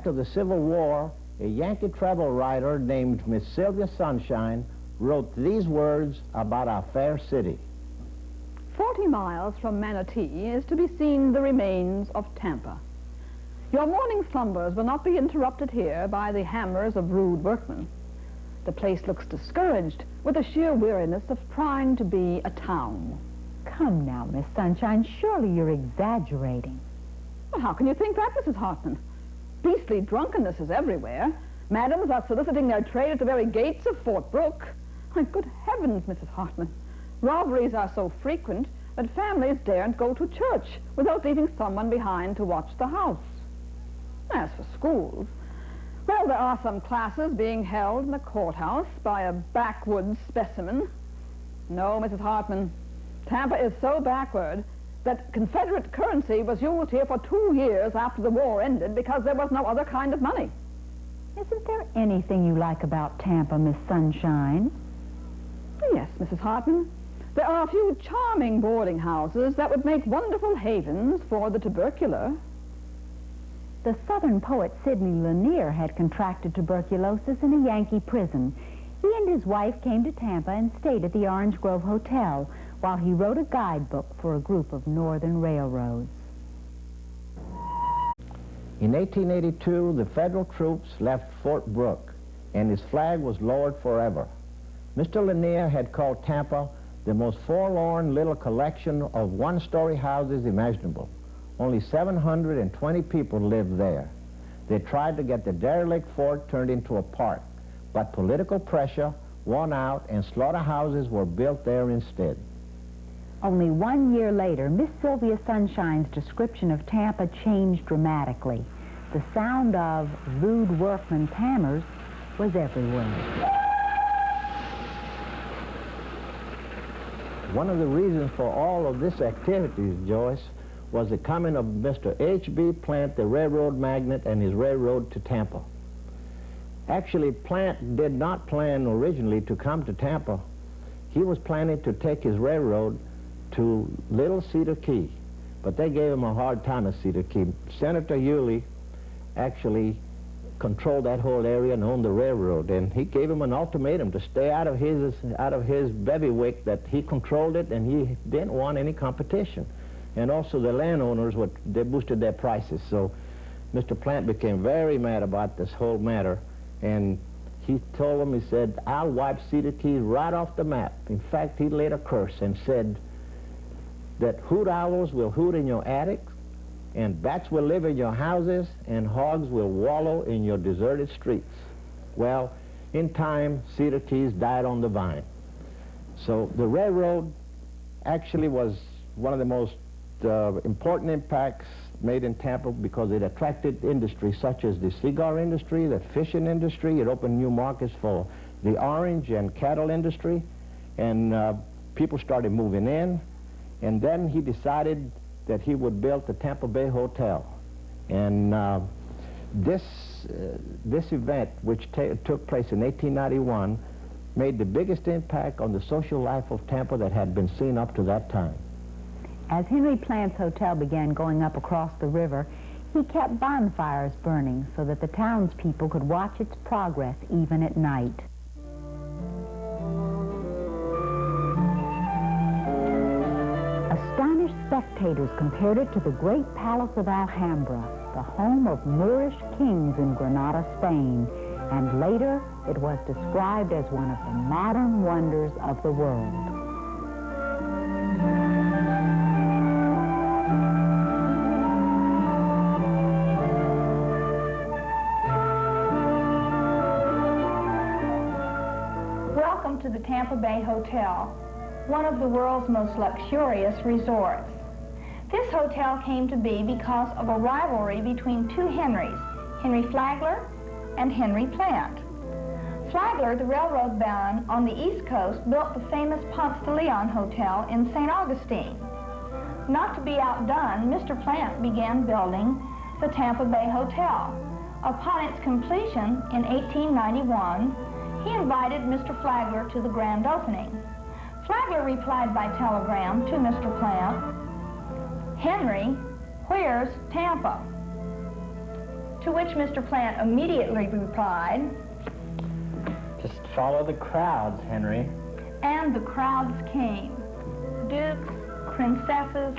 after the Civil War, a Yankee travel writer named Miss Sylvia Sunshine wrote these words about our fair city. 40 miles from Manatee is to be seen the remains of Tampa. Your morning slumbers will not be interrupted here by the hammers of rude workmen. The place looks discouraged with the sheer weariness of trying to be a town. Come now, Miss Sunshine, surely you're exaggerating. Well, how can you think that, Mrs. Hartman? Beastly drunkenness is everywhere. Madams are soliciting their trade at the very gates of Fort Brooke. My good heavens, Mrs. Hartman. Robberies are so frequent that families daren't go to church without leaving someone behind to watch the house. As for schools, well, there are some classes being held in the courthouse by a backwoods specimen. No, Mrs. Hartman, Tampa is so backward that Confederate currency was used here for 2 years after the war ended because there was no other kind of money. Isn't there anything you like about Tampa, Miss Sunshine? Yes, Mrs. Hartman. There are a few charming boarding houses that would make wonderful havens for the tubercular. The Southern poet Sidney Lanier had contracted tuberculosis in a Yankee prison. He and his wife came to Tampa and stayed at the Orange Grove Hotel while he wrote a guidebook for a group of northern railroads. In 1882, the federal troops left Fort Brooke, and his flag was lowered forever. Mr. Lanier had called Tampa the most forlorn little collection of one-story houses imaginable. Only 720 people lived there. They tried to get the derelict fort turned into a park, but political pressure won out and slaughterhouses were built there instead. Only 1 year later, Miss Sylvia Sunshine's description of Tampa changed dramatically. The sound of rude workmen's hammers was everywhere. One of the reasons for all of this activities, Joyce, was the coming of Mr. H.B. Plant, the railroad magnate, and his railroad to Tampa. Actually, Plant did not plan originally to come to Tampa. He was planning to take his railroad to Little Cedar Key, but they gave him a hard time at Cedar Key. Senator Yulee actually controlled that whole area and owned the railroad, and he gave him an ultimatum to stay out of his bailiwick, that he controlled it and he didn't want any competition. And also the landowners, they boosted their prices. So Mr. Plant became very mad about this whole matter, and he told him, he said, "I'll wipe Cedar Key right off the map." In fact, he laid a curse and said that hoot owls will hoot in your attics, and bats will live in your houses, and hogs will wallow in your deserted streets. Well, in time, Cedar Keys died on the vine. So the railroad actually was one of the most important impacts made in Tampa because it attracted industries such as the cigar industry, the fishing industry. It opened new markets for the orange and cattle industry, and people started moving in. And then he decided that he would build the Tampa Bay Hotel. And this event, which took place in 1891, made the biggest impact on the social life of Tampa that had been seen up to that time. As Henry Plant's hotel began going up across the river, he kept bonfires burning so that the townspeople could watch its progress even at night. Astonished spectators compared it to the great palace of Alhambra, the home of Moorish kings in Granada, Spain, and later it was described as one of the modern wonders of the world. Welcome to the Tampa Bay Hotel, one of the world's most luxurious resorts. This hotel came to be because of a rivalry between two Henrys, Henry Flagler and Henry Plant. Flagler, the railroad baron on the East Coast, built the famous Ponce de Leon Hotel in St. Augustine. Not to be outdone, Mr. Plant began building the Tampa Bay Hotel. Upon its completion in 1891, he invited Mr. Flagler to the grand opening. Flagler replied by telegram to Mr. Plant, "Henry, where's Tampa?" To which Mr. Plant immediately replied, Just follow the crowds, Henry. and the crowds came. Dukes, princesses,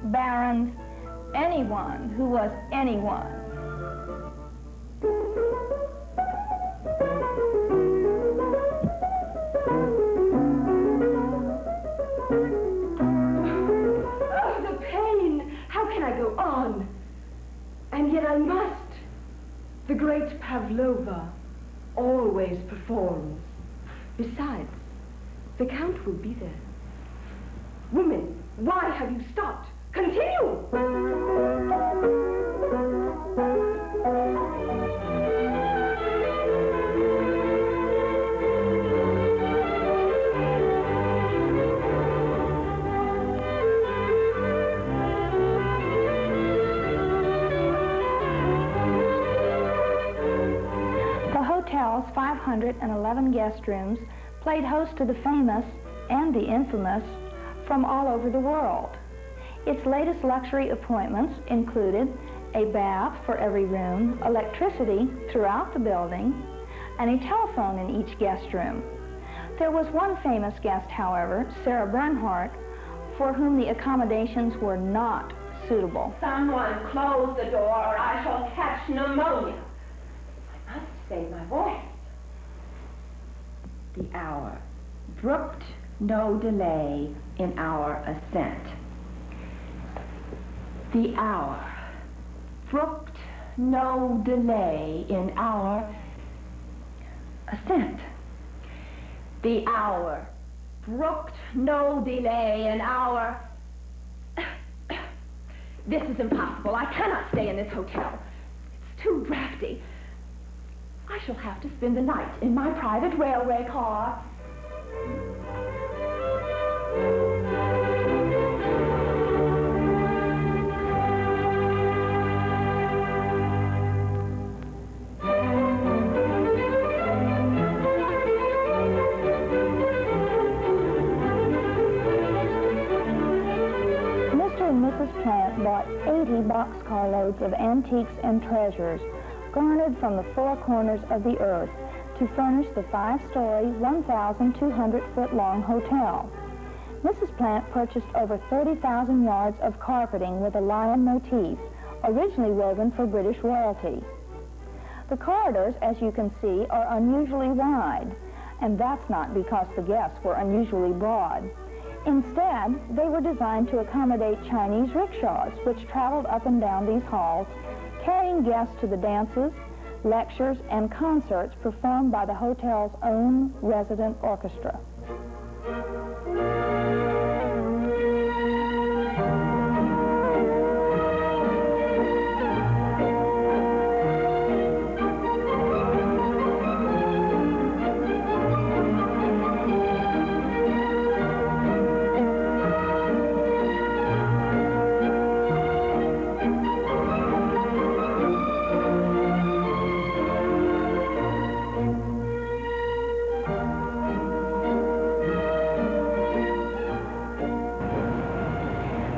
barons, anyone who was anyone. Oh, the pain! How can I go on? And yet I must. The great Pavlova always performs. Besides, the Count will be there. Woman, why have you stopped? Continue! The hotel's 511 guest rooms played host to the famous and the infamous from all over the world. Its latest luxury appointments included a bath for every room, electricity throughout the building, and a telephone in each guest room. There was one famous guest, however, Sarah Bernhardt, for whom the accommodations were not suitable. Someone close the door or I shall catch pneumonia. I must save my voice. The hour brooked no delay in our ascent. The hour brooked no delay in our ascent. The hour brooked no delay in our... This is impossible. I cannot stay in this hotel. It's too drafty. I shall have to spend the night in my private railway car. Mr. and Mrs. Plant bought 80 boxcar loads of antiques and treasures garnered from the four corners of the earth to furnish the 5-story, 1,200-foot-long hotel. Mrs. Plant purchased over 30,000 yards of carpeting with a lion motif, originally woven for British royalty. The corridors, as you can see, are unusually wide, and that's not because the guests were unusually broad. Instead, they were designed to accommodate Chinese rickshaws, which traveled up and down these halls, carrying guests to the dances, lectures, and concerts performed by the hotel's own resident orchestra.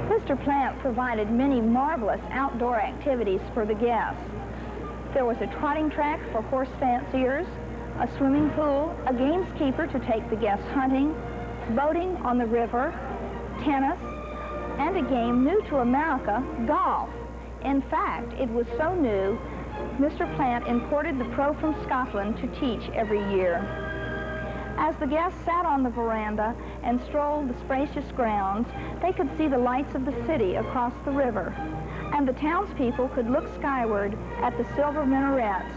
Mr. Plant provided many marvelous outdoor activities for the guests. There was a trotting track for horse fanciers, a swimming pool, a gameskeeper to take the guests hunting, boating on the river, tennis, and a game new to America, golf. In fact, it was so new, Mr. Plant imported the pro from Scotland to teach every year. As the guests sat on the veranda and strolled the spacious grounds, they could see the lights of the city across the river, and the townspeople could look skyward at the silver minarets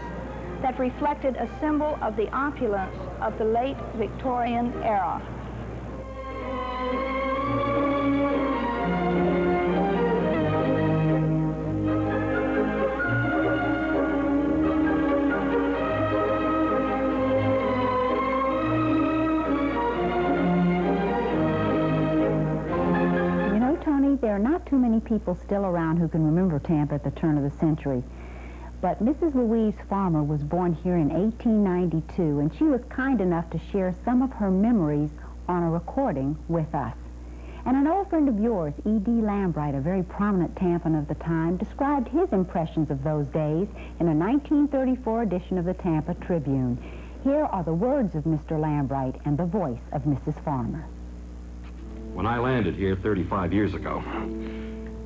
that reflected a symbol of the opulence of the late Victorian era. There are not too many people still around who can remember Tampa at the turn of the century. But Mrs. Louise Farmer was born here in 1892, and she was kind enough to share some of her memories on a recording with us. And an old friend of yours, E.D. Lambright, a very prominent Tampan of the time, described his impressions of those days in a 1934 edition of the Tampa Tribune. Here are the words of Mr. Lambright and the voice of Mrs. Farmer. When I landed here 35 years ago,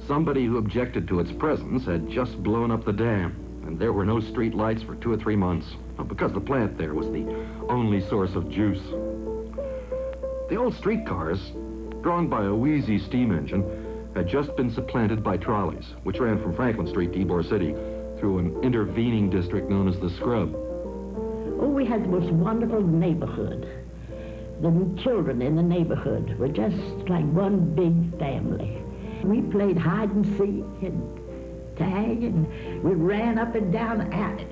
somebody who objected to its presence had just blown up the dam, and there were no street lights for 2 or 3 months, because the plant there was the only source of juice. The old streetcars, drawn by a wheezy steam engine, had just been supplanted by trolleys, which ran from Franklin Street to Ybor City through an intervening district known as the Scrub. Oh, we had the most wonderful neighborhood. The children in the neighborhood were just like one big family. We played hide and seek and tag, and we ran up and down.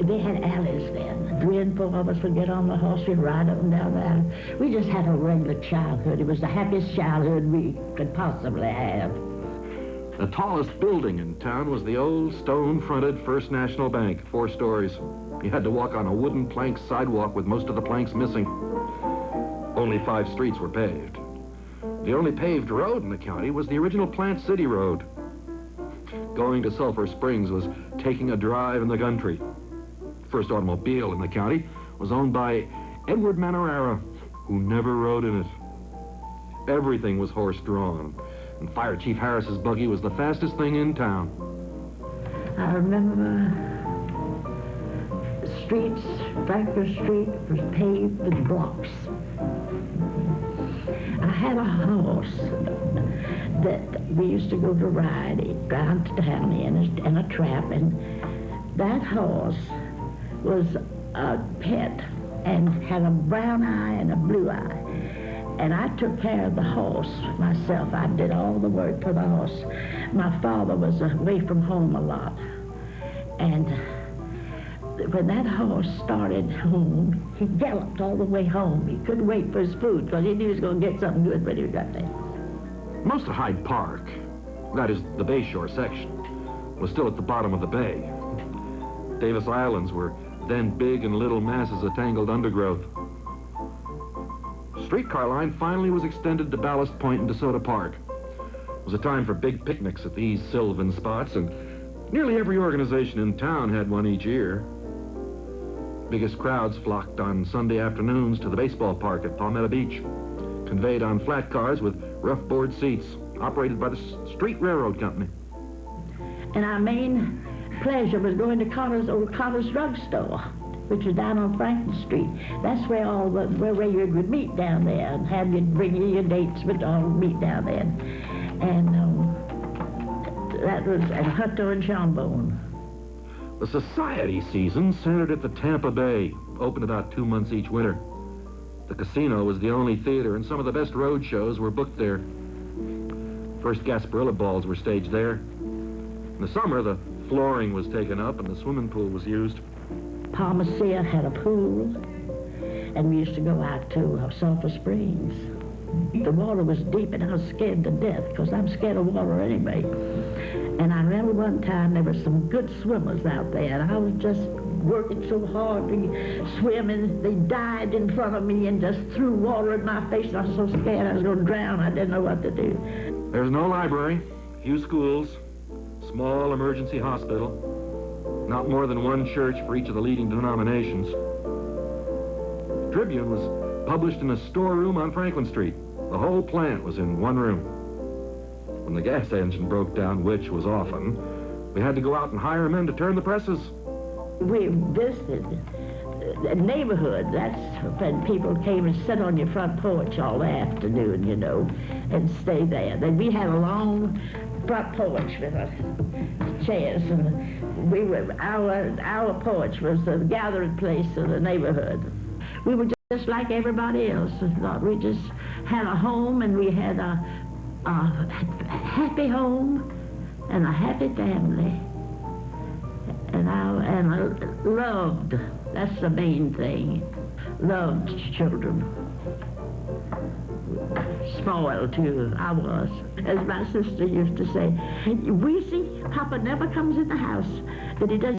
They had alleys then. 3 and 4 of us would get on the horse and ride up and down the alley. We just had a regular childhood. It was the happiest childhood we could possibly have. The tallest building in town was the old stone-fronted First National Bank, 4 stories. You had to walk on a wooden plank sidewalk with most of the planks missing. Only 5 streets were paved. The only paved road in the county was the original Plant City Road. Going to Sulphur Springs was taking a drive in the country. The first automobile in the county was owned by Edward Manorara, who never rode in it. Everything was horse-drawn, and Fire Chief Harris's buggy was the fastest thing in town. I remember the streets, Franklin Street was paved with blocks. I had a horse that we used to go to ride down to town in a trap, and that horse was a pet and had a brown eye and a blue eye. And I took care of the horse myself. I did all the work for the horse. My father was away from home a lot. And when that horse started home, he galloped all the way home. He couldn't wait for his food because he knew he was going to get something good when he got there. Most of Hyde Park, that is the Bayshore section, was still at the bottom of the bay. Davis Islands were then big and little masses of tangled undergrowth. The streetcar line finally was extended to Ballast Point and DeSoto Park. It was a time for big picnics at these sylvan spots, and nearly every organization in town had one each year. Biggest crowds flocked on Sunday afternoons to the baseball park at Palmetto Beach, conveyed on flat cars with rough board seats, operated by the Street Railroad Company. And our main pleasure was going to old Connor's drugstore, which was down on Franklin Street. That's where where you would meet down there, and have you bring you your dates, but all meet down there. And that was at Hutto and Schonborn. The society season centered at the Tampa Bay, open about 2 months each winter. The casino was the only theater, and some of the best road shows were booked there. First Gasparilla balls were staged there. In the summer, the flooring was taken up and the swimming pool was used. Palmacia had a pool, and we used to go out to Sulphur Springs. The water was deep, and I was scared to death, because I'm scared of water anyway. And I remember one time there were some good swimmers out there, and I was just working so hard to swim, and they dived in front of me and just threw water in my face, and I was so scared I was going to drown. I didn't know what to do. There's no library, few schools, small emergency hospital, not more than one church for each of the leading denominations. The Tribune was published in a storeroom on Franklin Street. The whole plant was in one room. When the gas engine broke down, which was often, we had to go out and hire men to turn the presses. We visited the neighborhood. That's when people came and sit on your front porch all the afternoon, you know, and stay there. Then we had a long front porch with chairs, and our porch was the gathering place of the neighborhood. We were just like everybody else. We just had a home, and we had a happy home and a happy family. And I loved, that's the main thing, loved children. Spoiled too, I was. As my sister used to say, we see Papa never comes in the house, but he doesn't